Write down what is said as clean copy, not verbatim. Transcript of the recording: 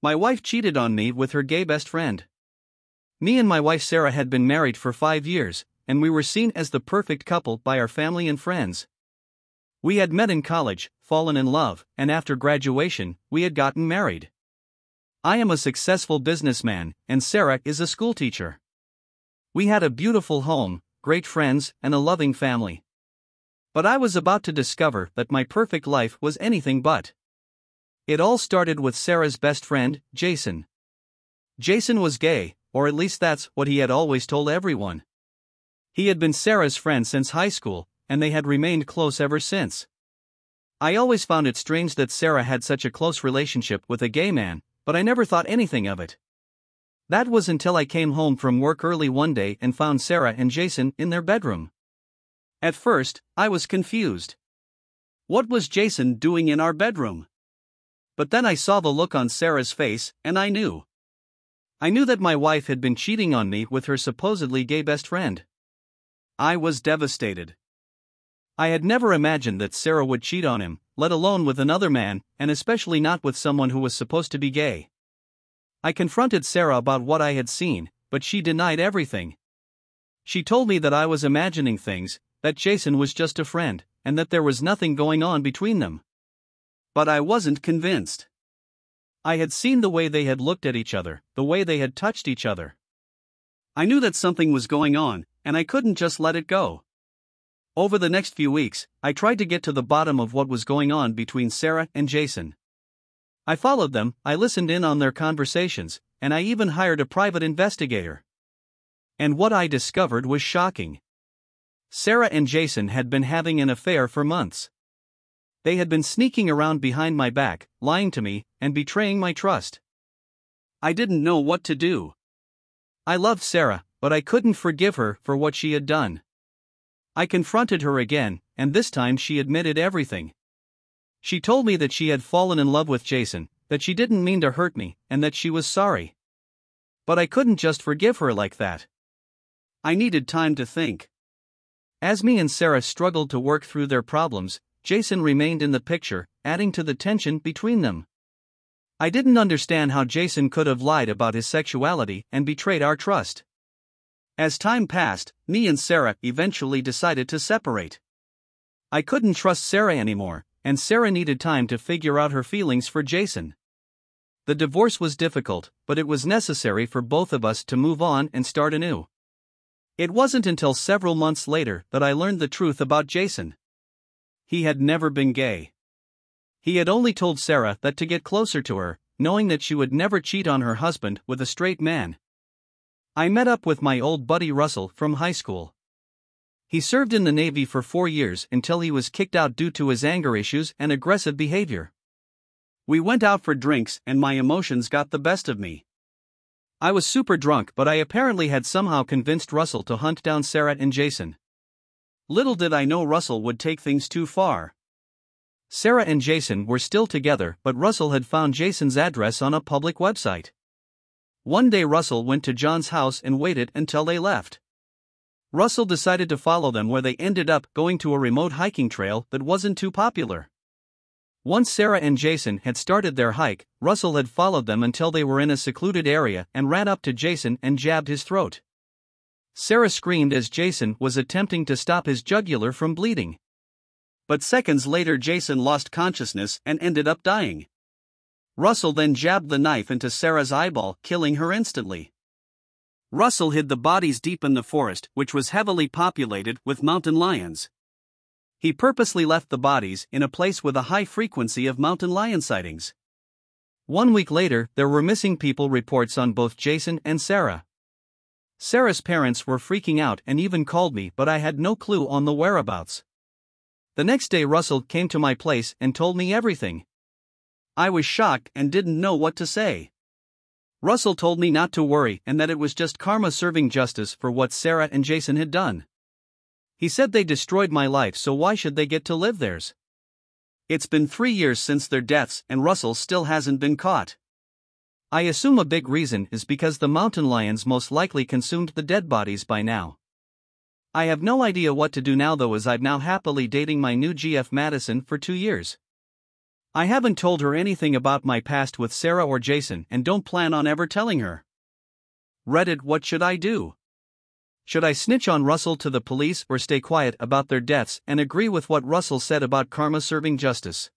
My wife cheated on me with her gay best friend. Me and my wife Sarah had been married for 5 years, and we were seen as the perfect couple by our family and friends. We had met in college, fallen in love, and after graduation, we had gotten married. I am a successful businessman, and Sarah is a schoolteacher. We had a beautiful home, great friends, and a loving family. But I was about to discover that my perfect life was anything but. It all started with Sarah's best friend, Jason. Jason was gay, or at least that's what he had always told everyone. He had been Sarah's friend since high school, and they had remained close ever since. I always found it strange that Sarah had such a close relationship with a gay man, but I never thought anything of it. That was until I came home from work early one day and found Sarah and Jason in their bedroom. At first, I was confused. What was Jason doing in our bedroom? But then I saw the look on Sarah's face, and I knew. I knew that my wife had been cheating on me with her supposedly gay best friend. I was devastated. I had never imagined that Sarah would cheat on him, let alone with another man, and especially not with someone who was supposed to be gay. I confronted Sarah about what I had seen, but she denied everything. She told me that I was imagining things, that Jason was just a friend, and that there was nothing going on between them. But I wasn't convinced. I had seen the way they had looked at each other, the way they had touched each other. I knew that something was going on, and I couldn't just let it go. Over the next few weeks, I tried to get to the bottom of what was going on between Sarah and Jason. I followed them, I listened in on their conversations, and I even hired a private investigator. And what I discovered was shocking. Sarah and Jason had been having an affair for months. They had been sneaking around behind my back, lying to me, and betraying my trust. I didn't know what to do. I loved Sarah, but I couldn't forgive her for what she had done. I confronted her again, and this time she admitted everything. She told me that she had fallen in love with Jason, that she didn't mean to hurt me, and that she was sorry. But I couldn't just forgive her like that. I needed time to think. As me and Sarah struggled to work through their problems, Jason remained in the picture, adding to the tension between them. I didn't understand how Jason could have lied about his sexuality and betrayed our trust. As time passed, me and Sarah eventually decided to separate. I couldn't trust Sarah anymore, and Sarah needed time to figure out her feelings for Jason. The divorce was difficult, but it was necessary for both of us to move on and start anew. It wasn't until several months later that I learned the truth about Jason. He had never been gay. He had only told Sarah that to get closer to her, knowing that she would never cheat on her husband with a straight man. I met up with my old buddy Russell from high school. He served in the Navy for 4 years until he was kicked out due to his anger issues and aggressive behavior. We went out for drinks and my emotions got the best of me. I was super drunk, but I apparently had somehow convinced Russell to hunt down Sarah and Jason. Little did I know Russell would take things too far. Sarah and Jason were still together, but Russell had found Jason's address on a public website. One day Russell went to John's house and waited until they left. Russell decided to follow them where they ended up going to a remote hiking trail that wasn't too popular. Once Sarah and Jason had started their hike, Russell had followed them until they were in a secluded area and ran up to Jason and jabbed his throat. Sarah screamed as Jason was attempting to stop his jugular from bleeding. But seconds later Jason lost consciousness and ended up dying. Russell then jabbed the knife into Sarah's eyeball, killing her instantly. Russell hid the bodies deep in the forest, which was heavily populated with mountain lions. He purposely left the bodies in a place with a high frequency of mountain lion sightings. 1 week later, there were missing people reports on both Jason and Sarah. Sarah's parents were freaking out and even called me, but I had no clue on the whereabouts. The next day Russell came to my place and told me everything. I was shocked and didn't know what to say. Russell told me not to worry and that it was just karma serving justice for what Sarah and Jason had done. He said they destroyed my life, so why should they get to live theirs? It's been 3 years since their deaths and Russell still hasn't been caught. I assume a big reason is because the mountain lions most likely consumed the dead bodies by now. I have no idea what to do now though, as I'm now happily dating my new GF Madison for 2 years. I haven't told her anything about my past with Sarah or Jason and don't plan on ever telling her. Reddit, what should I do? Should I snitch on Russell to the police or stay quiet about their deaths and agree with what Russell said about karma serving justice?